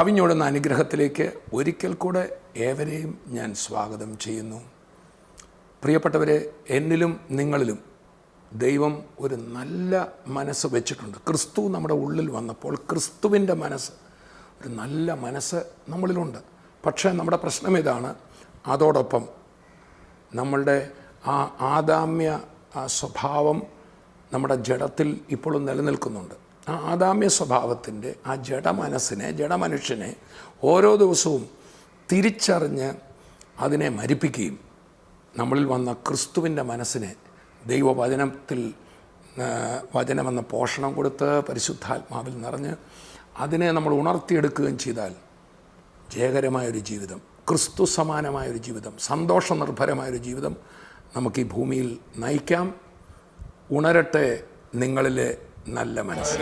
കവിഞ്ഞൊഴുന്ന അനുഗ്രഹത്തിലേക്ക് ഒരിക്കൽ കൂടെ ഏവരെയും ഞാൻ സ്വാഗതം ചെയ്യുന്നു. പ്രിയപ്പെട്ടവരെ, എന്നിലും നിങ്ങളിലും ദൈവം ഒരു നല്ല മനസ്സ് വെച്ചിട്ടുണ്ട്. ക്രിസ്തു നമ്മുടെ ഉള്ളിൽ വന്നപ്പോൾ ക്രിസ്തുവിൻ്റെ മനസ്സ്, ഒരു നല്ല മനസ്സ് നമ്മളിലുണ്ട്. പക്ഷേ നമ്മുടെ പ്രശ്നം ഇതാണ്, അതോടൊപ്പം നമ്മളുടെ ആ ആദാമ്യ സ്വഭാവം നമ്മുടെ ജഡത്തിൽ ഇപ്പോഴും നിലനിൽക്കുന്നുണ്ട്. ആ ആദാമ്യ സ്വഭാവത്തിൻ്റെ ആ ജഡമനുഷ്യനെ ഓരോ ദിവസവും തിരിച്ചറിഞ്ഞ് അതിനെ മരിപ്പിക്കുകയും നമ്മളിൽ വന്ന ക്രിസ്തുവിൻ്റെ മനസ്സിനെ വചനമെന്ന പോഷണം കൊടുത്ത് പരിശുദ്ധാത്മാവിൽ നിറഞ്ഞ് അതിനെ നമ്മൾ ഉണർത്തിയെടുക്കുകയും ചെയ്താൽ ജയകരമായൊരു ജീവിതം, ക്രിസ്തു സമാനമായൊരു ജീവിതം, സന്തോഷനിർഭരമായൊരു ജീവിതം നമുക്ക് ഈ ഭൂമിയിൽ നയിക്കാം. ഉണരട്ടെ നിങ്ങളിലെ നല്ല മനസ്സ്.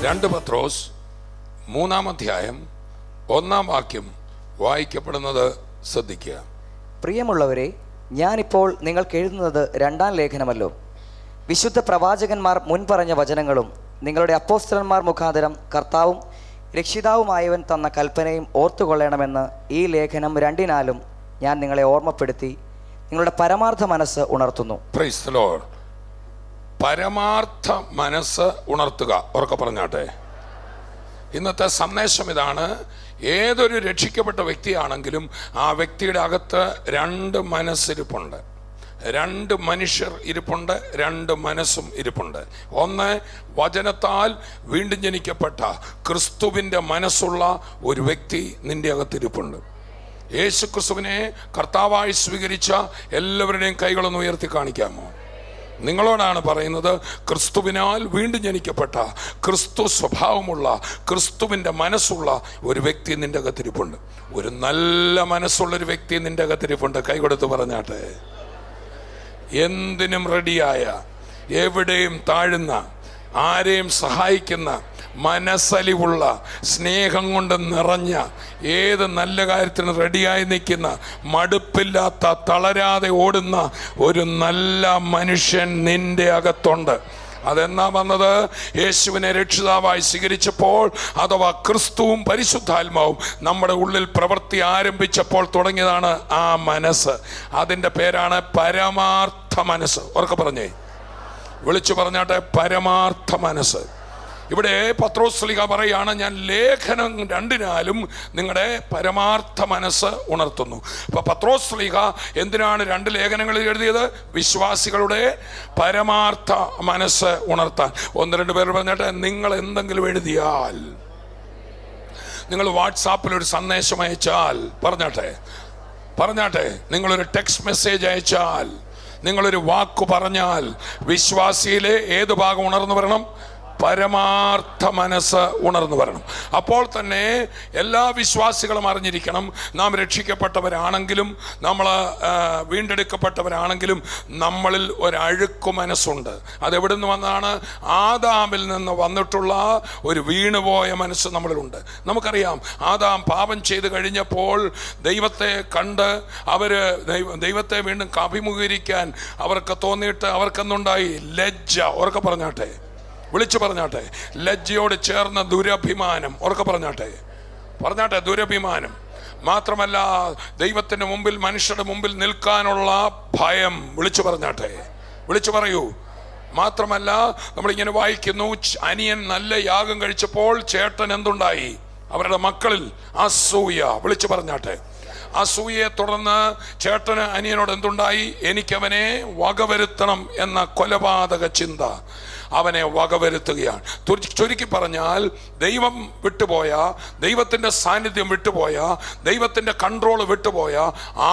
രണ്ട് പത്രോസ് 3-ാം അധ്യായം 1-ാം വാക്യം വായിക്കപ്പെടുന്നത് ശ്രദ്ധിക്കുക. പ്രിയമുള്ളവരെ, ഞാനിപ്പോൾ നിങ്ങൾക്ക് എഴുതുന്നത് 2-ാം ലേഖനമല്ലോ. വിശുദ്ധ പ്രവാചകന്മാർ മുൻപറഞ്ഞ വചനങ്ങളും നിങ്ങളുടെ അപ്പോസ്തലന്മാർ മുഖാന്തരം കർത്താവും രക്ഷിതാവുമായവൻ തന്ന കൽപ്പനയും ഓർത്തുകൊള്ളണമെന്ന് ഈ ലേഖനം 2-നാലും ഞാൻ നിങ്ങളെ ഓർമ്മപ്പെടുത്തി നിങ്ങളുടെ പരമാർത്ഥ മനസ്സ് ഉണർത്തുന്നു. Praise the lord. പരമാർത്ഥ മനസ്സ് ഉണർത്തുക. ഉറക്കെ പറഞ്ഞാട്ടെ. ഇന്നത്തെ സന്ദേശം ഇതാണ്. ഏതൊരു രക്ഷിക്കപ്പെട്ട വ്യക്തിയാണെങ്കിലും ആ വ്യക്തിയുടെ അകത്ത് 2 മനസ്സിരിപ്പുണ്ട്, 2 മനുഷ്യർ ഇരിപ്പുണ്ട്, 2 മനസ്സും ഇരിപ്പുണ്ട്. ഒന്ന്, വചനത്താൽ വീണ്ടും ജനിക്കപ്പെട്ട ക്രിസ്തുവിൻ്റെ മനസ്സുള്ള ഒരു വ്യക്തി നിന്റെ അകത്തിരിപ്പുണ്ട്. യേശു ക്രിസ്തുവിനെ കർത്താവായി സ്വീകരിച്ച എല്ലാവരുടെയും കൈകളൊന്ന് ഉയർത്തി കാണിക്കാമോ? നിങ്ങളോടാണ് പറയുന്നത്. ക്രിസ്തുവിനാൽ വീണ്ടും ജനിക്കപ്പെട്ട ക്രിസ്തു സ്വഭാവമുള്ള ക്രിസ്തുവിൻ്റെ മനസ്സുള്ള ഒരു വ്യക്തി നിന്റെ അകത്തിരിപ്പുണ്ട്. ഒരു നല്ല മനസ്സുള്ളൊരു വ്യക്തി നിന്റെ അകത്തിരിപ്പുണ്ട്. കൈകൊടുത്ത് പറഞ്ഞാട്ടെ. എന്തിനും റെഡിയായ, എവിടെയും താഴുന്ന, ആരെയും സഹായിക്കുന്ന, മനസ്സലിവുള്ള, സ്നേഹം കൊണ്ട് നിറഞ്ഞ, ഏത് നല്ല കാര്യത്തിന് റെഡിയായി നിൽക്കുന്ന, മടുപ്പില്ലാത്ത, തളരാതെ ഓടുന്ന ഒരു നല്ല മനുഷ്യൻ നിന്റെ അകത്തുണ്ട്. അതെന്നാ വന്നത്? യേശുവിനെ രക്ഷിതാവായി സ്വീകരിച്ചപ്പോൾ, അഥവാ ക്രിസ്തുവും പരിശുദ്ധാത്മാവും നമ്മുടെ ഉള്ളിൽ പ്രവൃത്തി ആരംഭിച്ചപ്പോൾ തുടങ്ങിയതാണ് ആ മനസ്സ്. അതിൻ്റെ പേരാണ് പരമാർത്ഥ മനസ്സ്. ഉറക്കെ പറഞ്ഞേ, വിളിച്ചു പറഞ്ഞാട്ടെ, പരമാർത്ഥ മനസ്സ്. ഇവിടെ പത്രോസ് ശ്ലീഹ പറയാണ്, ഞാൻ ലേഖനം 2-നാലും നിങ്ങളുടെ പരമാർത്ഥ മനസ്സ് ഉണർത്തുന്നു. അപ്പൊ പത്രോസ് ശ്ലീഹ എന്തിനാണ് 2 ലേഖനങ്ങളിൽ എഴുതിയത്? വിശ്വാസികളുടെ പരമാർത്ഥ മനസ്സ് ഉണർത്താൻ. 1-2 പേർ പറഞ്ഞാട്ടെ. നിങ്ങൾ എന്തെങ്കിലും എഴുതിയാൽ, നിങ്ങൾ വാട്സാപ്പിൽ ഒരു സന്ദേശം അയച്ചാൽ, പറഞ്ഞാട്ടെ, നിങ്ങളൊരു ടെക്സ്റ്റ് മെസ്സേജ് അയച്ചാൽ, നിങ്ങളൊരു വാക്കു പറഞ്ഞാൽ, വിശ്വാസിയിലെ ഏത് ഭാഗം ഉണർന്നു വരണം? പരമാർത്ഥ മനസ്സ് ഉണർന്നു വരണം. അപ്പോൾ തന്നെ എല്ലാ വിശ്വാസികളും അറിഞ്ഞിരിക്കണം, നാം രക്ഷിക്കപ്പെട്ടവരാണെങ്കിലും നമ്മൾ വീണ്ടെടുക്കപ്പെട്ടവരാണെങ്കിലും നമ്മളിൽ ഒരഴുക്കു മനസ്സുണ്ട്. അതെവിടെ നിന്ന് വന്നാണ്? ആദാമിൽ നിന്ന് വന്നിട്ടുള്ള ഒരു വീണുപോയ മനസ്സ് നമ്മളിലുണ്ട്. നമുക്കറിയാം, ആദാം പാപം ചെയ്ത് കഴിഞ്ഞപ്പോൾ ദൈവത്തെ കണ്ട് ദൈവത്തെ വീണ്ടും അഭിമുഖീകരിക്കാൻ അവർക്ക് തോന്നിയിട്ട് അവർക്കെന്തുണ്ടായി? ലജ്ജ. ഉറക്കെ പറഞ്ഞാട്ടെ, വിളിച്ചു പറഞ്ഞാട്ടെ. ലജ്ജയോട് ചേർന്ന ദുരഭിമാനം. ഉറക്കെ പറഞ്ഞാട്ടെ ദുരഭിമാനം. മാത്രമല്ല, ദൈവത്തിന് മുമ്പിൽ, മനുഷ്യരുടെ മുമ്പിൽ നിൽക്കാനുള്ള ഭയം. വിളിച്ചു പറയൂ. മാത്രമല്ല, നമ്മളിങ്ങനെ വായിക്കുന്നു, അനിയൻ നല്ല യാഗം കഴിച്ചപ്പോൾ ചേട്ടൻ എന്തുണ്ടായി? അവരുടെ മക്കളിൽ അസൂയ. വിളിച്ചു പറഞ്ഞാട്ടെ. അസൂയയെ തുടർന്ന് ചേട്ടന് അനിയനോട് എന്തുണ്ടായി? എനിക്കവനെ വകവരുത്തണം എന്ന കൊലപാതക ചിന്ത അവനെ വകവരുത്തുകയാണ്. ചുരുക്കി പറഞ്ഞാൽ, ദൈവം വിട്ടുപോയ, ദൈവത്തിൻ്റെ സാന്നിധ്യം വിട്ടുപോയ, ദൈവത്തിൻ്റെ കൺട്രോൾ വിട്ടുപോയ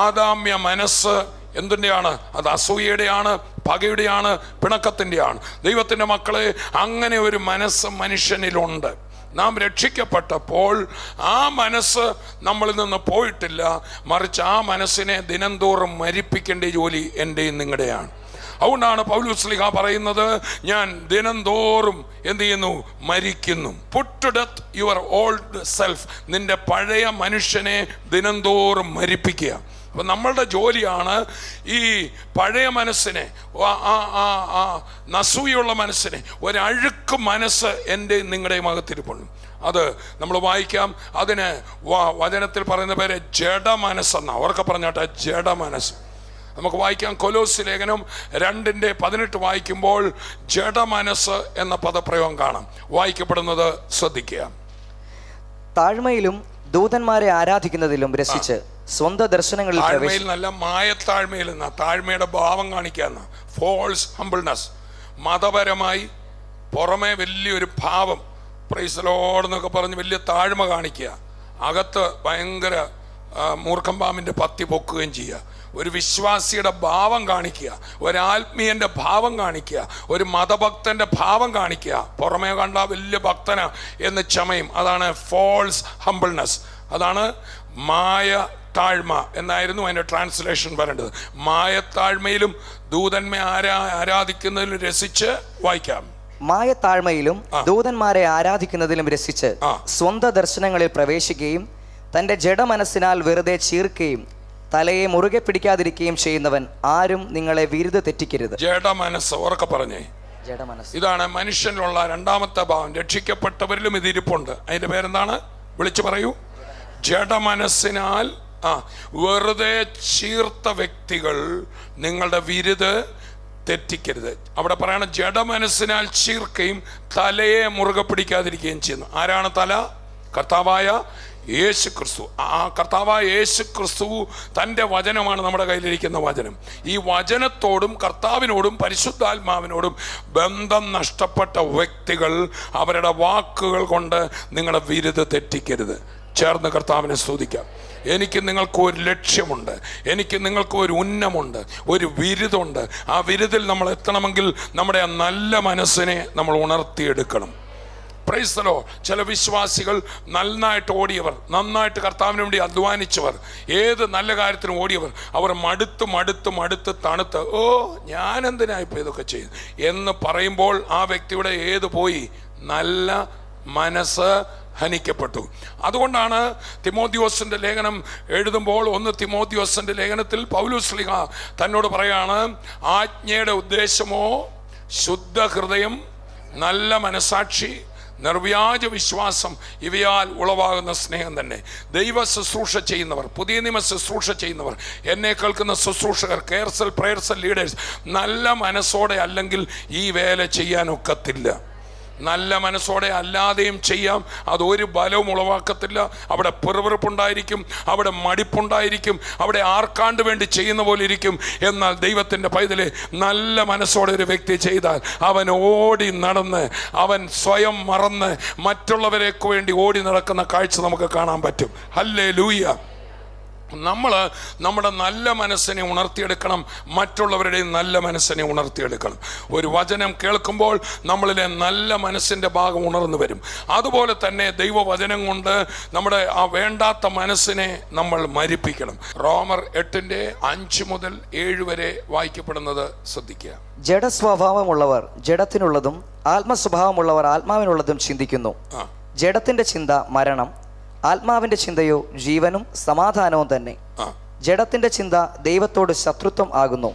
ആദാമ്യ മനസ്സ് എന്തിൻ്റെയാണ്? അത് അസൂയയുടെയാണ്, പകയുടെയാണ്, പിണക്കത്തിൻ്റെയാണ്. ദൈവത്തിൻ്റെ മക്കളെ, അങ്ങനെ ഒരു മനസ്സ് മനുഷ്യനിലുണ്ട്. നാം രക്ഷിക്കപ്പെട്ടപ്പോൾ ആ മനസ്സ് നമ്മളിൽ നിന്ന് പോയിട്ടില്ല, മറിച്ച് ആ മനസ്സിനെ ദിനംതോറും മരിപ്പിക്കേണ്ട ജോലി എൻ്റെയും നിങ്ങളുടെയാണ്. അതുകൊണ്ടാണ് പൗലോസ് ശ്ലീഹ പറയുന്നത്, ഞാൻ ദിനംതോറും എന്ത് ചെയ്യുന്നു? മരിക്കുന്നു. Put to death your old self. നിന്റെ പഴയ മനുഷ്യനെ ദിനംതോറും മരിപ്പിക്കുക. അപ്പം നമ്മളുടെ ജോലിയാണ് ഈ പഴയ മനസ്സിനെ, നസൂയുള്ള മനസ്സിനെ, ഒരഴുക്ക് മനസ്സ് എൻ്റെ നിങ്ങളുടെ അകത്തിരിപ്പുണ്ട്. അത് നമ്മൾ വായിക്കാം. അതിന് വചനത്തിൽ പറയുന്ന പേര് ജഡമനസ്സെന്ന. അവർക്ക് പറഞ്ഞാട്ടെ, ജഡമനസ്സ്. നമുക്ക് വായിക്കാം, കൊലോസ്യ ലേഖനം 2:18 വായിക്കുമ്പോൾ ജഡമനസ്സ് എന്ന പദപ്രയോഗം കാണാം. വായിക്കപ്പെടുന്നത് ശ്രദ്ധിക്കുക. താഴ്മയിലും ദൂതന്മാരെ ആരാധിക്കുന്നതിലും രസിച്ച് സ്വന്തം ദർശനങ്ങളിൽ നല്ല മായത്താഴ്മയിൽ നിന്ന, താഴ്മയുടെ ഭാവം കാണിക്കാന്ന, ഫോൾസ് ഹംബിൾനെസ്. മതപരമായി പുറമെ വലിയൊരു ഭാവം, പ്രൈസ് ലോർഡ് എന്നൊക്കെ പറഞ്ഞ് വലിയ താഴ്മ കാണിക്കുക, അകത്ത് ഭയങ്കര മൂർഖംപാമ്പിൻ്റെ പത്തി പൊക്കുകയും ചെയ്യുക. ഒരു വിശ്വാസിയുടെ ഭാവം കാണിക്കുക, ഒരാത്മീയൻ്റെ ഭാവം കാണിക്കുക, ഒരു മതഭക്തൻ്റെ ഭാവം കാണിക്കുക. പുറമേ കണ്ട വലിയ ഭക്തന എന്ന് ചമയും. അതാണ് ഫോൾസ് ഹംബിൾനെസ്. അതാണ് മായ താഴ്മ എന്നായിരുന്നു അതിൻ്റെ ട്രാൻസ്ലേഷൻ വരേണ്ടത്. മായത്താഴ്മയിലും ദൂതന്മേ ആരാധിക്കുന്നതിലും രസിച്ച് വായിക്കാം. മായത്താഴ്മയിലും ദൂതന്മാരെ ആരാധിക്കുന്നതിലും രസിച്ച് സ്വന്തം ദർശനങ്ങളിൽ പ്രവേശിക്കുകയും തൻ്റെ ജഡമനസ്സിനാൽ വെറുതെ ചീർക്കുകയും തലയെ മുറുകെ പിടിക്കാതിരിക്കുകയും ചെയ്യുന്നവൻ ആരും നിങ്ങളെ വിരുദ്ധ തെറ്റിക്കരുത്. ജഡമനസ്സ്. ഉറക്കെ പറഞ്ഞേ, ജഡമനസ്സ്. ഇതാണ് മനുഷ്യനിലുള്ള രണ്ടാമത്തെ ഭാവം. രക്ഷിക്കപ്പെട്ടവരിലും ഇതിരിപ്പുണ്ട്. അതിന്റെ പേരെന്താണ്? വിളിച്ചു പറയൂ. ജഡമനസ്സിനാൽ വെറുതെ ചീർത്ത വ്യക്തികൾ നിങ്ങളുടെ വിരുദ്ധ തെറ്റിക്കരുത്. അവിടെ പറയണം, ജഡമനസ്സിനാൽ ചീർക്കുകയും തലയെ മുറുകെ പിടിക്കാതിരിക്കുകയും ചെയ്യുന്നു. ആരാണ് തല? കർത്താവായ യേശു ക്രിസ്തു. ആ കർത്താവായ യേശു ക്രിസ്തു തൻ്റെ വചനമാണ് നമ്മുടെ കയ്യിലിരിക്കുന്ന വചനം. ഈ വചനത്തോടും കർത്താവിനോടും പരിശുദ്ധാത്മാവിനോടും ബന്ധം നഷ്ടപ്പെട്ട വ്യക്തികൾ അവരുടെ വാക്കുകൾ കൊണ്ട് നിങ്ങളുടെ വിരുദ്ധ തെറ്റിക്കരുത്. ചേർന്ന് കർത്താവിനെ സ്തുതിക്കാം. എനിക്ക് നിങ്ങൾക്ക് ഒരു ലക്ഷ്യമുണ്ട്, എനിക്ക് നിങ്ങൾക്ക് ഒരു ഉന്നമുണ്ട്, ഒരു വിരുദുണ്ട്. ആ വിരുദിൽ നമ്മൾ എത്തണമെങ്കിൽ നമ്മുടെ ആ നല്ല മനസ്സിനെ നമ്മൾ ഉണർത്തിയെടുക്കണം. Price the lord. ചില വിശ്വാസികൾ നന്നായിട്ട് ഓടിയവർ, നന്നായിട്ട് കർത്താവിന് വേണ്ടി അധ്വാനിച്ചവർ, ഏത് നല്ല കാര്യത്തിനും ഓടിയവർ, അവർ മടുത്ത് തണുത്ത് ഞാനെന്തിനായിപ്പോൾ ഇതൊക്കെ ചെയ്തു എന്ന് പറയുമ്പോൾ ആ വ്യക്തിയുടെ ഏത് പോയി? നല്ല മനസ്സ് ഹനിക്കപ്പെട്ടു. അതുകൊണ്ടാണ് തിമോഥെയോസിന്റെ ലേഖനം എഴുതുമ്പോൾ 1 തിമോഥെയോസിന്റെ ലേഖനത്തിൽ പൗലോസ് ശ്ലീഹ തന്നോട് പറയാണ്, ആജ്ഞയുടെ ഉദ്ദേശമോ ശുദ്ധ ഹൃദയം, നല്ല മനസാക്ഷി, നിർവ്യാജ വിശ്വാസം, ഇവയാൽ ഉളവാകുന്ന സ്നേഹം തന്നെ. ദൈവ ശുശ്രൂഷ ചെയ്യുന്നവർ, പുതിയ നിയമ ശുശ്രൂഷ ചെയ്യുന്നവർ, എന്നെ കേൾക്കുന്ന ശുശ്രൂഷകർ, കെയർസൽ പ്രേയർസൽ ലീഡേഴ്സ് നല്ല മനസ്സോടെ അല്ലെങ്കിൽ ഈ വേല ചെയ്യാനൊക്കത്തില്ല. നല്ല മനസ്സോടെ അല്ലാതെയും ചെയ്യാം, അതൊരു ബലവും ഉളവാക്കത്തില്ല. അവിടെ പിറുപിറുപ്പുണ്ടായിരിക്കും, അവിടെ മടിപ്പുണ്ടായിരിക്കും, അവിടെ ആർക്കാണ്ട് വേണ്ടി ചെയ്യുന്ന പോലെ ഇരിക്കും. എന്നാൽ ദൈവത്തിൻ്റെ പൈതലെ നല്ല മനസ്സോടെ ഒരു വ്യക്തി ചെയ്താൽ അവൻ ഓടി നടന്ന്, അവൻ സ്വയം മറന്ന് മറ്റുള്ളവരേക്ക് വേണ്ടി ഓടി നടക്കുന്ന കാഴ്ച നമുക്ക് കാണാൻ പറ്റും. ഹല്ലേലൂയ. നമ്മൾ നമ്മുടെ നല്ല മനസ്സിനെ ഉണർത്തിയെടുക്കണം, മറ്റുള്ളവരുടെയും നല്ല മനസ്സിനെ ഉണർത്തിയെടുക്കണം. ഒരു വചനം കേൾക്കുമ്പോൾ നമ്മളിലെ നല്ല മനസ്സിൻ്റെ ഭാഗം ഉണർന്നു വരും. അതുപോലെ തന്നെ ദൈവവചനം കൊണ്ട് നമ്മുടെ ആ വേണ്ടാത്ത മനസ്സിനെ നമ്മൾ മരിപ്പിക്കണം. റോമർ 8:5 മുതൽ 7 വരെ വായിക്കപ്പെടുന്നത് ശ്രദ്ധിക്കുക. ജഡസ്വഭാവമുള്ളവർ ജഡത്തിനുള്ളതും ആത്മസ്വഭാവമുള്ളവർ ആത്മാവിനുള്ളതും ചിന്തിക്കുന്നു. ജഡത്തിന്റെ ചിന്ത മരണം, ആത്മാവിന്റെ ചിന്തയോ ജീവനും സമാധാനവും തന്നെ. ജഡത്തിന്റെ ചിന്ത ദൈവത്തോട് ശത്രുത്വം ആകുന്നു,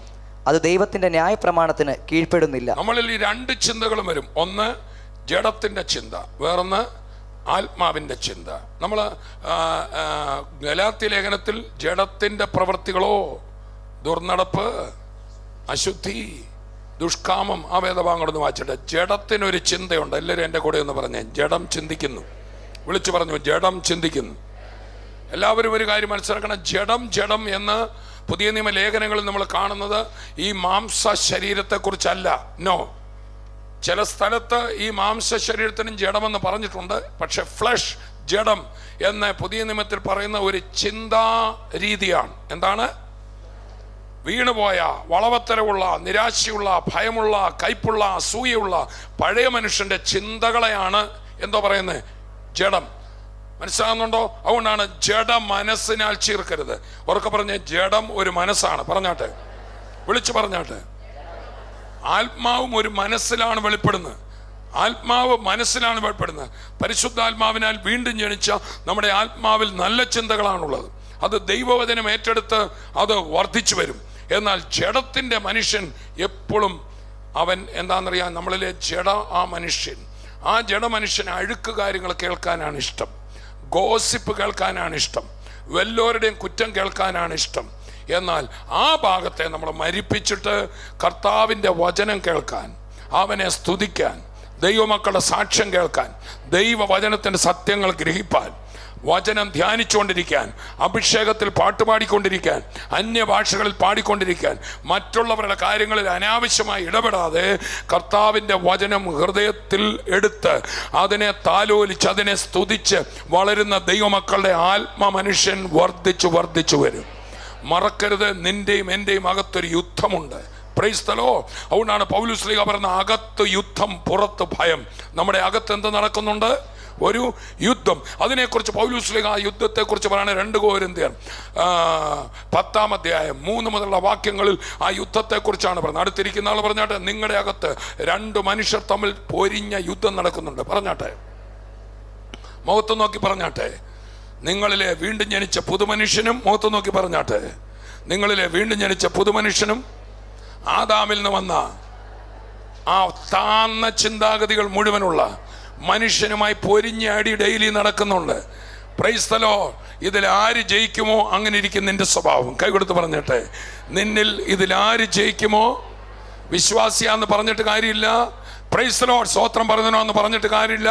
അത് ദൈവത്തിന്റെ ന്യായപ്രമാണത്തിന് കീഴ്പ്പെടുന്നില്ല. നമ്മളിൽ ഈ 2 ചിന്തകളും വരും. ഒന്ന് ജഡത്തിന്റെ ചിന്ത, വേറൊന്ന് ആത്മാവിന്റെ ചിന്ത. നമ്മൾ ഗലാത്യ ലേഖനത്തിൽ ജഡത്തിന്റെ പ്രവൃത്തികളോ ദുർനടപ്പ്, അശുദ്ധി, ദുഷ്കാമം, ആ വേദഭാഗങ്ങളൊന്ന് വായിച്ചിട്ട് ജഡത്തിനൊരു ചിന്തയുണ്ട്. എല്ലാവരും എൻ്റെ കൂടെ ഒന്ന് പറഞ്ഞേ, ജഡം ചിന്തിക്കുന്നു. വിളിച്ചു പറഞ്ഞു, ജഡം ചിന്തിക്കുന്നു. എല്ലാവരും ഒരു കാര്യം മനസ്സിലാക്കണം, ജഡം ജഡം എന്ന് പുതിയ നിയമ ലേഖനങ്ങളിൽ നമ്മൾ കാണുന്നത് ഈ മാംസ ശരീരത്തെക്കുറിച്ചല്ല. നോ, ചില സ്ഥലത്ത് ഈ മാംസ ശരീരത്തിനും ജഡമെന്ന് പറഞ്ഞിട്ടുണ്ട്. പക്ഷെ ഫ്ലഷ്, ജഡം എന്ന് പുതിയ നിയമത്തിൽ പറയുന്ന ഒരു ചിന്താ രീതിയാണ്. എന്താണ്? വീണുപോയ, വളവത്തരവുള്ള, നിരാശയുള്ള, ഭയമുള്ള, കയ്പുള്ള, അസൂയുള്ള പഴയ മനുഷ്യന്റെ ചിന്തകളെയാണ് എന്തോ പറയുന്നത്, ജഡം. മനസ്സിലാകുന്നുണ്ടോ? അതുകൊണ്ടാണ് ജഡ മനസ്സിനാൽ ചീർക്കരുത്. ഉറക്കെ പറഞ്ഞ, ജഡം ഒരു മനസ്സാണ്. പറഞ്ഞാട്ടെ, വിളിച്ചു പറഞ്ഞാട്ടെ. ആത്മാവും ഒരു മനസ്സിലാണ് വെളിപ്പെടുന്നത്. ആത്മാവ് മനസ്സിലാണ് വെളിപ്പെടുന്നത്. പരിശുദ്ധാത്മാവിനാൽ വീണ്ടും ജനിച്ച നമ്മുടെ ആത്മാവിൽ നല്ല ചിന്തകളാണുള്ളത്. അത് ദൈവവചനം ഏറ്റെടുത്ത് അത് വർദ്ധിച്ചു വരും. എന്നാൽ ജഡത്തിന്റെ മനുഷ്യൻ എപ്പോഴും അവൻ എന്താണെന്നറിയാം, നമ്മളിലെ ജഡ ആ ജഡമനുഷ്യന് അഴുക്ക് കാര്യങ്ങൾ കേൾക്കാനാണ് ഇഷ്ടം, ഗോസിപ്പ് കേൾക്കാനാണ് ഇഷ്ടം, വല്ലവരുടെയും കുറ്റം കേൾക്കാനാണ് ഇഷ്ടം. എന്നാൽ ആ ഭാഗത്തെ നമ്മൾ മരിപ്പിച്ചിട്ട് കർത്താവിൻ്റെ വചനം കേൾക്കാൻ, അവനെ സ്തുതിക്കാൻ, ദൈവമക്കളുടെ സാക്ഷ്യം കേൾക്കാൻ, ദൈവവചനത്തിൻ്റെ സത്യങ്ങൾ ഗ്രഹിപ്പാൻ, വചനം ധ്യാനിച്ചുകൊണ്ടിരിക്കാൻ, അഭിഷേകത്തിൽ പാട്ടുപാടിക്കൊണ്ടിരിക്കാൻ, അന്യഭാഷകളിൽ പാടിക്കൊണ്ടിരിക്കാൻ, മറ്റുള്ളവരുടെ കാര്യങ്ങളിൽ അനാവശ്യമായി ഇടപെടാതെ കർത്താവിൻ്റെ വചനം ഹൃദയത്തിൽ എടുത്ത് അതിനെ താലോലിച്ച് അതിനെ സ്തുതിച്ച് വളരുന്ന ദൈവമക്കളുടെ ആത്മമനുഷ്യൻ വർദ്ധിച്ചു വരും. മറക്കരുത്, നിന്റെയും എൻ്റെയും അകത്തൊരു യുദ്ധമുണ്ട്. Price the Lord. അതുകൊണ്ടാണ് പൗലോസ് ശ്ലീഹ പറഞ്ഞ, അകത്ത് യുദ്ധം പുറത്ത് ഭയം. നമ്മുടെ അകത്ത് എന്ത് നടക്കുന്നുണ്ട്? ഒരു യുദ്ധം. അതിനെക്കുറിച്ച് പൗലോസ് ശ്ലീഹ യുദ്ധത്തെക്കുറിച്ച് പറയുന്നത് 2 കൊരിന്ത്യർ 10 3 മുതലുള്ള വാക്യങ്ങളിൽ ആ യുദ്ധത്തെക്കുറിച്ചാണ് പറയുന്നത്. അടുത്തിരിക്കുന്ന ആൾ പറഞ്ഞാട്ടെ, നിങ്ങളുടെ അകത്ത് 2 മനുഷ്യർ തമ്മിൽ പൊരിഞ്ഞ യുദ്ധം നടക്കുന്നുണ്ട്. പറഞ്ഞാട്ടെ, മുഖത്ത് നോക്കി പറഞ്ഞാട്ടെ. നിങ്ങളിലെ വീണ്ടും ജനിച്ച പുതുമനുഷ്യനും, മുഖത്ത് നോക്കി പറഞ്ഞാട്ടെ, നിങ്ങളിലെ വീണ്ടും ജനിച്ച പുതുമനുഷ്യനും ആദാമിൽ നിന്ന് വന്ന ആ താന്ന ചിന്താഗതികൾ മുഴുവനുള്ള മനുഷ്യനുമായി പൊരിഞ്ഞ അടി ഡെയിലി നടക്കുന്നുണ്ട്. Price the Lord. ഇതിൽ ആര് ജയിക്കുമോ അങ്ങനെ ഇരിക്കും നിന്റെ സ്വഭാവം. കൈകൊടുത്ത് പറഞ്ഞിട്ടെ, നിന്നിൽ ഇതിൽ ആര് ജയിക്കുമോ, വിശ്വാസിയാന്ന് പറഞ്ഞിട്ട് കാര്യമില്ല, പ്രൈസ് ദി ലോർഡ് സ്തോത്രം പറഞ്ഞനോ എന്ന് പറഞ്ഞിട്ട് കാര്യമില്ല,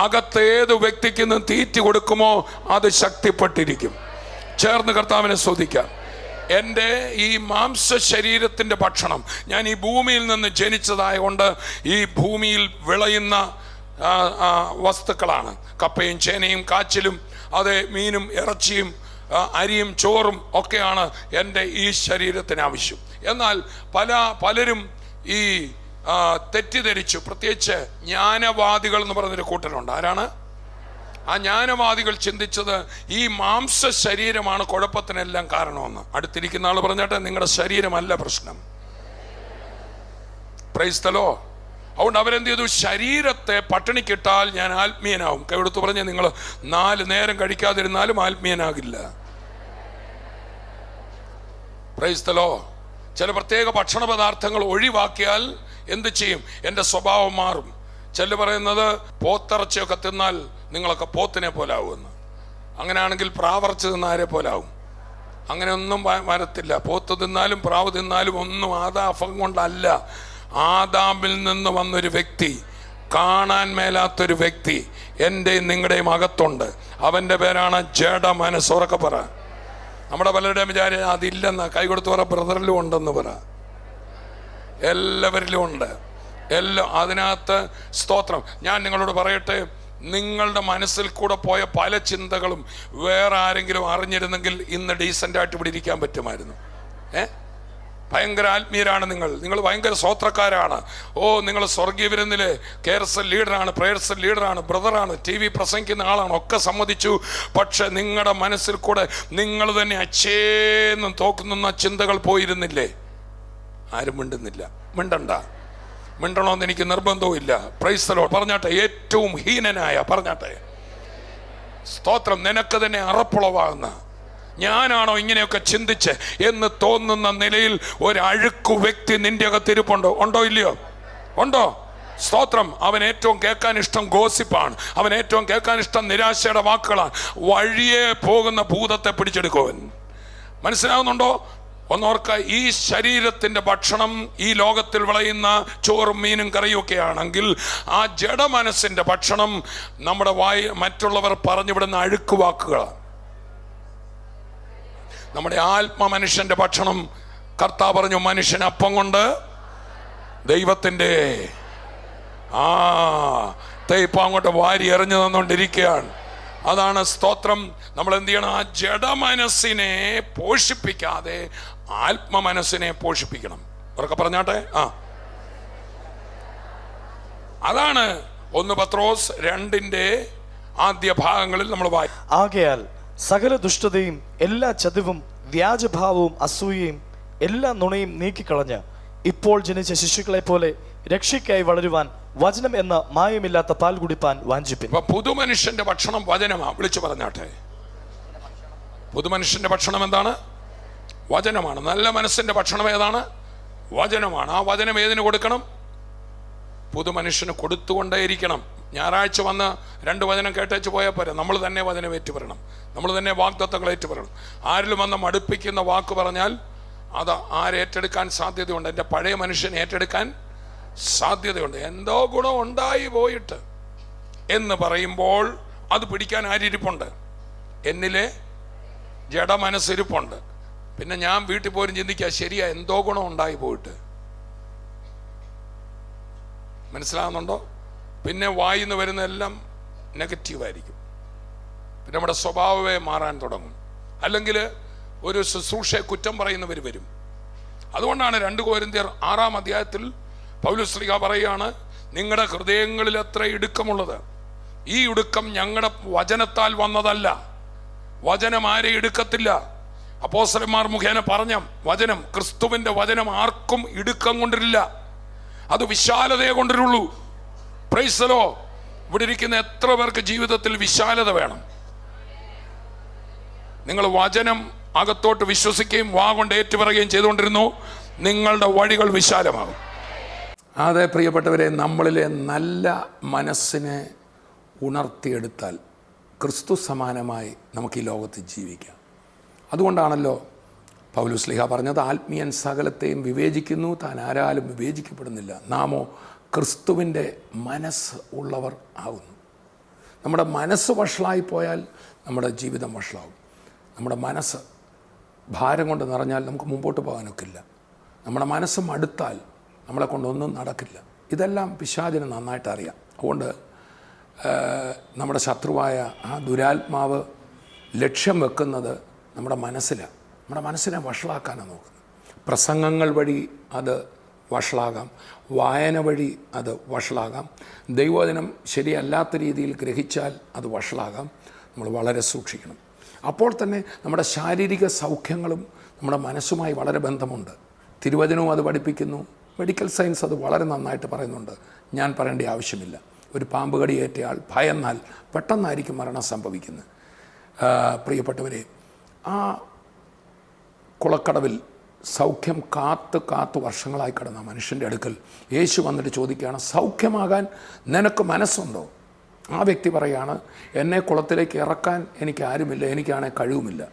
അകത്ത് ഏത് വ്യക്തിക്ക് തീറ്റി കൊടുക്കുമോ അത് ശക്തിപ്പെട്ടിരിക്കും. ചേർന്ന് കർത്താവിനെ സ്തുതിക്കാം. എൻ്റെ ഈ മാംസ ശരീരത്തിൻ്റെ ഭക്ഷണം, ഞാൻ ഈ ഭൂമിയിൽ നിന്ന് ജനിച്ചതായതുകൊണ്ട് ഈ ഭൂമിയിൽ വിളയുന്ന വസ്തുക്കളാണ്. കപ്പയും ചേനയും കാച്ചിലും അത് മീനും ഇറച്ചിയും അരിയും ചോറും ഒക്കെയാണ് എൻ്റെ ഈ ശരീരത്തിന് ആവശ്യം. എന്നാൽ പലരും ഈ തെറ്റിദ്ധരിച്ചു. പ്രത്യേകിച്ച് ജ്ഞാനവാദികൾ എന്ന് പറഞ്ഞൊരു കൂട്ടരുണ്ട്. ആരാണ് ആ ജ്ഞാനവാദികൾ? ചിന്തിച്ചത് ഈ മാംസ ശരീരമാണ് കുഴപ്പത്തിനെല്ലാം കാരണമെന്ന്. അടുത്തിരിക്കുന്ന ആൾ പറഞ്ഞാട്ടെ, നിങ്ങളുടെ ശരീരമല്ല പ്രശ്നം. Price the Lord. അതുകൊണ്ട് അവരെന്ത് ചെയ്തു? ശരീരത്തെ പട്ടിണിക്കിട്ടാൽ ഞാൻ ആത്മീയനാവും. കൈയെടുത്ത് പറഞ്ഞ്, നിങ്ങൾ 4 നേരം കഴിക്കാതിരുന്നാലും ആത്മീയനാകില്ല. Praise the lord. ചില പ്രത്യേക ഭക്ഷണ പദാർത്ഥങ്ങൾ ഒഴിവാക്കിയാൽ എന്ത് ചെയ്യും? എൻ്റെ സ്വഭാവം മാറും. ചില പറയുന്നത് പോത്തിറച്ചിയൊക്കെ തിന്നാൽ നിങ്ങളൊക്കെ പോത്തിനെ പോലാവുമെന്ന്. അങ്ങനെയാണെങ്കിൽ പ്രാവർച്ച് തിന്നാരെ പോലാവും. അങ്ങനെയൊന്നും വരത്തില്ല. പോത്ത് തിന്നാലും പ്രാവ് തിന്നാലും ഒന്നും ആദാഫം കൊണ്ടല്ല. ആദാമിൽ നിന്ന് വന്നൊരു വ്യക്തി, കാണാൻ മേലാത്തൊരു വ്യക്തി എൻ്റെയും നിങ്ങളുടെയും അകത്തുണ്ട്. അവൻ്റെ പേരാണ് ജഡ മനസ്സ്. ഉറക്കെ പറ. നമ്മുടെ പലരുടെയും വിചാരം അതില്ലെന്ന്. കൈ കൊടുത്ത് പറ, ബ്രദറിലും ഉണ്ടെന്ന് പറ. എല്ലാവരിലും ഉണ്ട്. അതിനകത്ത് സ്തോത്രം. ഞാൻ നിങ്ങളോട് പറയട്ടെ, നിങ്ങളുടെ മനസ്സിൽ കൂടെ പോയ പല ചിന്തകളും വേറെ ആരെങ്കിലും അറിഞ്ഞിരുന്നെങ്കിൽ ഇന്ന് ഡീസൻ്റായിട്ട് ഇവിടെ ഇരിക്കാൻ പറ്റുമായിരുന്നു. ഭയങ്കര ആത്മീയരാണ് നിങ്ങൾ ഭയങ്കര സ്വോത്രക്കാരാണ്. നിങ്ങൾ സ്വർഗീയ വിരുന്നിലെ കെയർസൽ ലീഡറാണ്, പ്രേയർസൽ ലീഡറാണ്, ബ്രദറാണ്, TV പ്രസംഗിക്കുന്ന ആളാണ്, ഒക്കെ സമ്മതിച്ചു. പക്ഷെ നിങ്ങളുടെ മനസ്സിൽ കൂടെ നിങ്ങൾ തന്നെ അച്ഛേന്നും തോക്കുന്ന ചിന്തകൾ പോയിരുന്നില്ലേ? ആരും മിണ്ടുന്നില്ല. മിണ്ടണമെന്ന് എനിക്ക് നിർബന്ധവും ഇല്ല. Price the Lord. പറഞ്ഞാട്ടെ, ഏറ്റവും ഹീനനായ, പറഞ്ഞാട്ടെ സ്തോത്രം, നിനക്ക് തന്നെ അറപ്പുളവാകുന്ന, ഞാനാണോ ഇങ്ങനെയൊക്കെ ചിന്തിച്ച് എന്ന് തോന്നുന്ന നിലയിൽ ഒരു അഴുക്കു വ്യക്തി നിന്റെ അകത്തിരിപ്പുണ്ടോ? ഉണ്ടോ ഇല്ലയോ? ഉണ്ടോ? സ്തോത്രം. അവൻ ഏറ്റവും കേൾക്കാൻ ഇഷ്ടം ഗോസിപ്പാണ്. അവൻ ഏറ്റവും കേൾക്കാൻ ഇഷ്ടം നിരാശയുടെ വാക്കുകളാണ്. വഴിയെ പോകുന്ന ഭൂതത്തെ പിടിച്ചെടുക്കുവൻ. മനസ്സിലാവുന്നുണ്ടോ? ഒന്നോർക്ക, ഈ ശരീരത്തിൻ്റെ ഭക്ഷണം ഈ ലോകത്തിൽ വിളയുന്ന ചോറും മീനും കറിയും ഒക്കെ ആണെങ്കിൽ, ആ ജഡമനസ്സിൻ്റെ ഭക്ഷണം നമ്മുടെ മറ്റുള്ളവർ പറഞ്ഞുവിടുന്ന അഴുക്കുവാക്കുകളാണ്. നമ്മുടെ ആത്മ മനുഷ്യന്റെ ഭക്ഷണം, കർത്താവ് പറഞ്ഞു, മനുഷ്യൻ അപ്പം കൊണ്ട് ദൈവത്തിൻ്റെ ഇപ്പം അങ്ങോട്ട് വാരി എറിഞ്ഞു തന്നുകൊണ്ടിരിക്കുകയാണ്. അതാണ് സ്തോത്രം. നമ്മൾ എന്ത് ചെയ്യണം? ആ ജഡമനസ്സിനെ പോഷിപ്പിക്കാതെ ആത്മ മനസ്സിനെ പോഷിപ്പിക്കണം. അവരൊക്കെ പറഞ്ഞാട്ടെ. അതാണ് 1 പത്രോസ് 2 ആദ്യ ഭാഗങ്ങളിൽ നമ്മൾ വായിക്കും. ആകയാൽ സകല ദുഷ്ടതയും എല്ലാ ചതിവും വ്യാജഭാവവും അസൂയയും എല്ലാ നുണയും നീക്കിക്കളഞ്ഞ് ഇപ്പോൾ ജനിച്ച ശിശുക്കളെ പോലെ രക്ഷയ്ക്കായി വളരുവാൻ വചനം എന്ന മായമില്ലാത്ത പാൽ കുടിപ്പാൻ വാഞ്ചിപ്പിൻ. പുതുമനുഷ്യന്റെ ഭക്ഷണം വചനമാണ്. വിളിച്ചു പറഞ്ഞാട്ടെ, പുതുമനുഷ്യന്റെ ഭക്ഷണം എന്താണ്? വചനമാണ്. നല്ല മനസ്സിന്റെ ഭക്ഷണം ഏതാണ്? വചനമാണ്. ആ വചനം ഏതിന് കൊടുക്കണം? പുതുമനുഷ്യന് കൊടുത്തുകൊണ്ടേയിരിക്കണം. ഞായറാഴ്ച വന്ന് 2 വചനം കേട്ടേച്ച് പോയാൽ പോരെ. നമ്മൾ തന്നെ വചനം ഏറ്റുപറയണം. നമ്മൾ തന്നെ വാഗ്ദത്തങ്ങൾ ഏറ്റുപറയണം. ആരിലും വന്ന് മടുപ്പിക്കുന്ന വാക്ക് പറഞ്ഞാൽ അത് ആരേറ്റെടുക്കാൻ സാധ്യതയുണ്ട്? എൻ്റെ പഴയ മനുഷ്യൻ ഏറ്റെടുക്കാൻ സാധ്യതയുണ്ട്. എന്തോ ഗുണം ഉണ്ടായി പോയിട്ട് എന്ന് പറയുമ്പോൾ അത് പിടിക്കാൻ ആരിരിപ്പുണ്ട്? എന്നിലെ ജഡമനസ്സിരിപ്പുണ്ട്. പിന്നെ ഞാൻ വീട്ടിൽ പോലും ചിന്തിക്കുക, ശരിയാ, എന്തോ ഗുണം ഉണ്ടായി പോയിട്ട്. മനസ്സിലാകുന്നുണ്ടോ? പിന്നെ വായിന്ന് വരുന്നതെല്ലാം നെഗറ്റീവായിരിക്കും. പിന്നെ നമ്മുടെ സ്വഭാവമേ മാറാൻ തുടങ്ങും. അല്ലെങ്കിൽ ഒരു ശുശ്രൂഷയെ കുറ്റം പറയുന്നവർ വരും. അതുകൊണ്ടാണ് 2 കൊരിന്ത്യർ 6 അധ്യായത്തിൽ പൗലോസ് ശ്ലീഹ പറയുകയാണ്, നിങ്ങളുടെ ഹൃദയങ്ങളിൽ എത്ര ഇടുക്കമുള്ളത്. ഈ ഇടുക്കം ഞങ്ങളുടെ വചനത്താൽ വന്നതല്ല. വചനം ആരെ ഇടുക്കത്തില്ല. അപ്പോസ്തലന്മാർ മുഖേന പറഞ്ഞ വചനം, ക്രിസ്തുവിൻ്റെ വചനം ആർക്കും ഇടുക്കം കൊണ്ടിരില്ല. അത് വിശാലതയെ കൊണ്ടിരുള്ളൂ. Praise the lord. ഇവിടെ ഇരിക്കുന്ന എത്ര പേർക്ക് ജീവിതത്തിൽ വിശാലത വേണം? നിങ്ങൾ വചനം അകത്തോട്ട് വിശ്വസിക്കുകയും വാ കൊണ്ട് ഏറ്റുപറയുകയും ചെയ്തുകൊണ്ടിരുന്നു, നിങ്ങളുടെ വഴികൾ വിശാലമാകും. അതെ പ്രിയപ്പെട്ടവരെ, നമ്മളിലെ നല്ല മനസ്സിനെ ഉണർത്തിയെടുത്താൽ ക്രിസ്തു സമാനമായി നമുക്ക് ഈ ലോകത്ത് ജീവിക്കാം. അതുകൊണ്ടാണല്ലോ പൗലോസ് ശ്ലീഹ പറഞ്ഞത്, ആത്മീയൻ സകലത്തെയും വിവേചിക്കുന്നു, താൻ ആരാലും വിവേചിക്കപ്പെടുന്നില്ല. നാമോ ക്രിസ്തുവിൻ്റെ മനസ്സ് ഉള്ളവർ ആകുന്നു. നമ്മുടെ മനസ്സ് വഷളായി പോയാൽ നമ്മുടെ ജീവിതം വഷളാവും. നമ്മുടെ മനസ്സ് ഭാരം കൊണ്ട് നിറഞ്ഞാൽ നമുക്ക് മുമ്പോട്ട് പോകാനൊക്കില്ല. നമ്മുടെ മനസ്സ് മടുത്താൽ നമ്മളെ കൊണ്ടൊന്നും നടക്കില്ല. ഇതെല്ലാം പിശാചിന് നന്നായിട്ട് അറിയാം. അതുകൊണ്ട് നമ്മുടെ ശത്രുവായ ആ ദുരാത്മാവ് ലക്ഷ്യം വെക്കുന്നത് നമ്മുടെ മനസ്സിലാണ്. നമ്മുടെ മനസ്സിനെ വഷളാക്കാനാണ് നോക്കുന്നത്. പ്രസംഗങ്ങൾ വഴി അത് വഷളാകാം, വായന വഴി അത് വഷളാകാം, ദൈവവചനം ശരിയല്ലാത്ത രീതിയിൽ ഗ്രഹിച്ചാൽ അത് വഷളാകാം. നമ്മൾ വളരെ സൂക്ഷിക്കണം. അപ്പോൾ തന്നെ നമ്മുടെ ശാരീരിക സൗഖ്യങ്ങളും നമ്മുടെ മനസ്സുമായി വളരെ ബന്ധമുണ്ട്. തിരുവചനവും അത് പഠിപ്പിക്കുന്നു. മെഡിക്കൽ സയൻസ് അത് വളരെ നന്നായിട്ട് പറയുന്നുണ്ട്. ഞാൻ പറയേണ്ട ആവശ്യമില്ല. ഒരു പാമ്പ് കടിയേറ്റയാൾ ഭയന്നാൽ പെട്ടെന്നായിരിക്കും മരണം സംഭവിക്കുന്നത്. പ്രിയപ്പെട്ടവരെ, ആ കുളക്കടവിൽ സൗഖ്യം കാത്ത് വർഷങ്ങളായി കിടന്ന മനുഷ്യൻ്റെ അടുക്കൽ യേശു വന്നിട്ട് ചോദിക്കുകയാണ്, സൗഖ്യമാകാൻ നിനക്ക് മനസ്സുണ്ടോ? ആ വ്യക്തി പറയാണ്, എന്നെ കുളത്തിലേക്ക് ഇറക്കാൻ എനിക്ക് ആരുമില്ല, എനിക്കാണെങ്കിൽ കഴിവുമില്ല.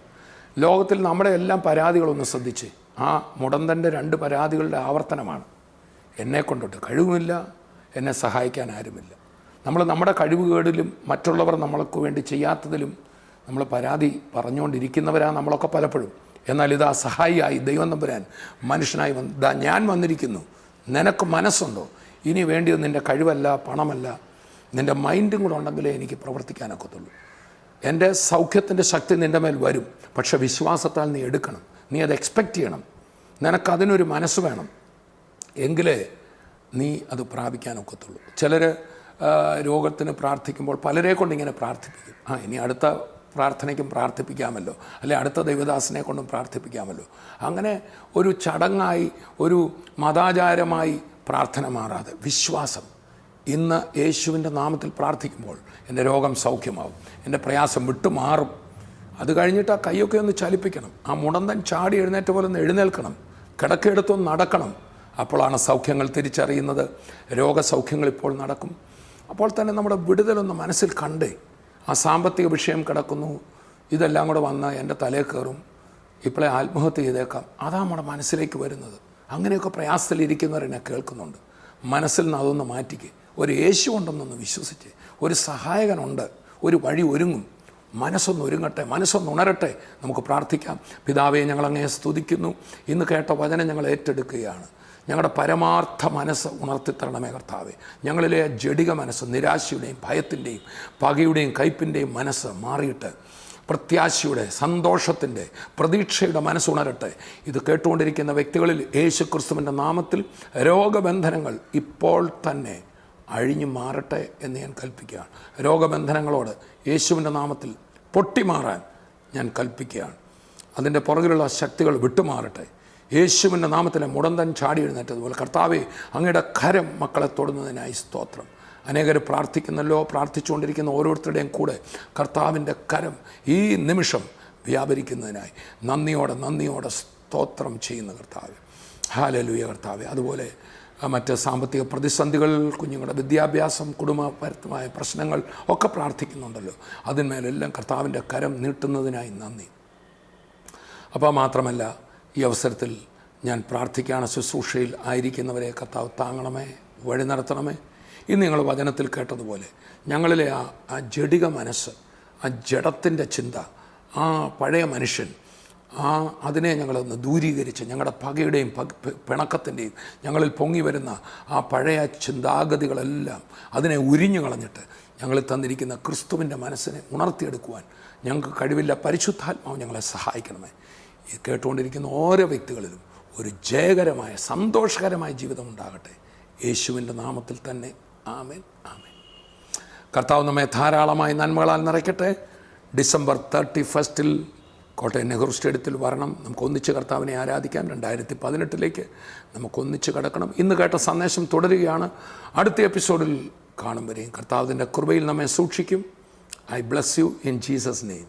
ലോകത്തിൽ നമ്മുടെ എല്ലാം പരാതികളൊന്ന് ശ്രദ്ധിച്ച്, ആ മുടന്തൻ്റെ 2 പരാതികളുടെ ആവർത്തനമാണ്. എന്നെ കൊണ്ടിട്ട് കഴിവുമില്ല, എന്നെ സഹായിക്കാൻ ആരുമില്ല. നമ്മൾ നമ്മുടെ കഴിവുകേടിലും മറ്റുള്ളവർ നമ്മൾക്ക് വേണ്ടി ചെയ്യാത്തതിലും നമ്മൾ പരാതി പറഞ്ഞുകൊണ്ടിരിക്കുന്നവരാണ് നമ്മളൊക്കെ പലപ്പോഴും. എന്നാൽ ഇതാ സഹായിയായി ദൈവം തമ്പുരാൻ മനുഷ്യനായി ഞാൻ വന്നിരിക്കുന്നു. നിനക്ക് മനസ്സുണ്ടോ? ഇനി വേണ്ടിയത് നിൻ്റെ കഴിവല്ല, പണമല്ല, നിൻ്റെ മൈൻഡും കൂടെ ഉണ്ടെങ്കിലേ എനിക്ക് പ്രവർത്തിക്കാനൊക്കത്തുള്ളൂ. എൻ്റെ സൗഖ്യത്തിൻ്റെ ശക്തി നിൻ്റെ മേൽ വരും, പക്ഷെ വിശ്വാസത്താൽ നീ എടുക്കണം, നീ അത് എക്സ്പെക്റ്റ് ചെയ്യണം, നിനക്കതിനൊരു മനസ്സ് വേണം, എങ്കിലേ നീ അത് പ്രാപിക്കാനൊക്കത്തുള്ളൂ. ചിലർ രോഗത്തിന് പ്രാർത്ഥിക്കുമ്പോൾ പലരെ കൊണ്ട് ഇങ്ങനെ പ്രാർത്ഥിപ്പിക്കും, ഇനി അടുത്ത പ്രാർത്ഥനയ്ക്കും പ്രാർത്ഥിപ്പിക്കാമല്ലോ, അല്ലെ അടുത്ത ദൈവദാസനെ കൊണ്ടും പ്രാർത്ഥിപ്പിക്കാമല്ലോ. അങ്ങനെ ഒരു ചടങ്ങായി, ഒരു മതാചാരമായി പ്രാർത്ഥന മാറാതെ വിശ്വാസം, ഇന്ന് യേശുവിൻ്റെ നാമത്തിൽ പ്രാർത്ഥിക്കുമ്പോൾ എൻ്റെ രോഗം സൗഖ്യമാവും, എൻ്റെ പ്രയാസം വിട്ടുമാറും. അത് കഴിഞ്ഞിട്ട് ആ കൈയൊക്കെ ഒന്ന് ചലിപ്പിക്കണം, ആ മുടന്തൻ ചാടി എഴുന്നേറ്റ പോലെ ഒന്ന് എഴുന്നേൽക്കണം, കിടക്കെടുത്തൊന്ന് നടക്കണം. അപ്പോഴാണ് സൗഖ്യങ്ങൾ തിരിച്ചറിയുന്നത്. രോഗസൗഖ്യങ്ങൾ ഇപ്പോൾ നടക്കും. അപ്പോൾ തന്നെ നമ്മുടെ വിടുതലൊന്ന് മനസ്സിൽ കണ്ടേ. ആ സാമ്പത്തിക വിഷയം കിടക്കുന്നു, ഇതെല്ലാം കൂടെ വന്ന് എൻ്റെ തലയിൽ കയറും, ഇപ്പോഴേ ആത്മഹത്യ ചെയ്തേക്കാം, അതാ നമ്മുടെ മനസ്സിലേക്ക് വരുന്നത്. അങ്ങനെയൊക്കെ പ്രയാസത്തിലിരിക്കുന്നവരെന്നെ കേൾക്കുന്നുണ്ട്. മനസ്സിൽ നിന്ന് അതൊന്ന് മാറ്റിക്ക്. ഒരു യേശു ഉണ്ടെന്നൊന്ന് വിശ്വസിച്ച്, ഒരു സഹായകനുണ്ട്, ഒരു വഴി ഒരുങ്ങും. മനസ്സൊന്ന് ഒരുങ്ങട്ടെ, മനസ്സൊന്ന് ഉണരട്ടെ. നമുക്ക് പ്രാർത്ഥിക്കാം. പിതാവേ, ഞങ്ങളങ്ങേ സ്തുതിക്കുന്നു. ഇന്ന് കേട്ട വചനം ഞങ്ങൾ ഏറ്റെടുക്കുകയാണ്. ഞങ്ങളുടെ പരമാർത്ഥ മനസ്സ് ഉണർത്തിത്തരണമേ കർത്താവേ. ഞങ്ങളിലെ ജഡിക മനസ്സ്, നിരാശയുടെയും ഭയത്തിൻ്റെയും പകയുടെയും കയ്പിൻ്റെയും മനസ്സ് മാറിയിട്ട് പ്രത്യാശയുടെ, സന്തോഷത്തിൻ്റെ, പ്രതീക്ഷയുടെ മനസ്സുണരട്ടെ. ഇത് കേട്ടുകൊണ്ടിരിക്കുന്ന വ്യക്തികളിൽ യേശു ക്രിസ്തുവിൻ്റെ നാമത്തിൽ രോഗബന്ധനങ്ങൾ ഇപ്പോൾ തന്നെ അഴിഞ്ഞു മാറട്ടെ എന്ന് ഞാൻ കൽപ്പിക്കുകയാണ്. രോഗബന്ധനങ്ങളോട് യേശുവിൻ്റെ നാമത്തിൽ പൊട്ടിമാറാൻ ഞാൻ കൽപ്പിക്കുകയാണ്. അതിൻ്റെ പുറകിലുള്ള ശക്തികൾ വിട്ടുമാറട്ടെ. യേശുവിൻ്റെ നാമത്തിലെ മുടന്തൻ ചാടി എഴുന്നേറ്റതുപോലെ കർത്താവേ, അങ്ങയുടെ കരം മക്കളെ തൊടുന്നതിനായി സ്തോത്രം. അനേകർ പ്രാർത്ഥിക്കുന്നല്ലോ, പ്രാർത്ഥിച്ചുകൊണ്ടിരിക്കുന്ന ഓരോരുത്തരുടെയും കൂടെ കർത്താവിൻ്റെ കരം ഈ നിമിഷം വ്യാപരിക്കുന്നതിനായി നന്ദിയോടെ സ്തോത്രം ചെയ്യുന്ന കർത്താവേ. ഹല്ലേലൂയ കർത്താവേ. അതുപോലെ മറ്റ് സാമ്പത്തിക പ്രതിസന്ധികൾ, കുഞ്ഞുങ്ങളുടെ വിദ്യാഭ്യാസം, കുടുംബപരമായ പ്രശ്നങ്ങൾ ഒക്കെ പ്രാർത്ഥിക്കുന്നുണ്ടല്ലോ, അതിന്മേലെല്ലാം കർത്താവിൻ്റെ കരം നീട്ടുന്നതിനായി നന്ദി. അപ്പോൾ മാത്രമല്ല, ഈ അവസരത്തിൽ ഞാൻ പ്രാർത്ഥിക്കുകയാണ്, ശുശ്രൂഷയിൽ ആയിരിക്കുന്നവരെ കർത്താവ് താങ്ങണമേ, വഴി നടത്തണമേ. ഇന്ന് നിങ്ങൾ വചനത്തിൽ കേട്ടതുപോലെ ഞങ്ങളിലെ ആ ജഡിക മനസ്സ്, ആ ജഡത്തിൻ്റെ ചിന്ത, ആ പഴയ മനുഷ്യൻ, അതിനെ ഞങ്ങളൊന്ന് ദൂരീകരിച്ച് ഞങ്ങളുടെ പകയുടെയും പിണക്കത്തിൻ്റെയും ഞങ്ങളിൽ പൊങ്ങി വരുന്ന ആ പഴയ ചിന്താഗതികളെല്ലാം അതിനെ ഉരിഞ്ഞു കളഞ്ഞിട്ട് ഞങ്ങളിൽ തന്നിരിക്കുന്ന ക്രിസ്തുവിൻ്റെ മനസ്സിനെ ഉണർത്തിയെടുക്കുവാൻ ഞങ്ങൾക്ക് കഴിവില്ല. പരിശുദ്ധാത്മാവ് ഞങ്ങളെ സഹായിക്കണമേ. ഈ കേട്ടുകൊണ്ടിരിക്കുന്ന ഓരോ വ്യക്തികളിലും ഒരു ജയകരമായ, സന്തോഷകരമായ ജീവിതം ഉണ്ടാകട്ടെ. യേശുവിൻ്റെ നാമത്തിൽ തന്നെ ആമേൻ, ആമേൻ. കർത്താവ് നമ്മെ ധാരാളമായി നന്മകളാൽ നിറയ്ക്കട്ടെ. ഡിസംബർ 31 കോട്ടയം നെഹ്റു സ്റ്റേഡിയത്തിൽ വരണം. നമുക്ക് ഒന്നിച്ച് കർത്താവിനെ ആരാധിക്കാം. 2018 നമുക്കൊന്നിച്ച് കിടക്കണം. ഇന്ന് കേട്ട സന്ദേശം തുടരുകയാണ്. അടുത്ത എപ്പിസോഡിൽ കാണും വരെയും കർത്താവിൻ്റെ കൃപയിൽ നമ്മെ സൂക്ഷിക്കും. I bless you in Jesus name.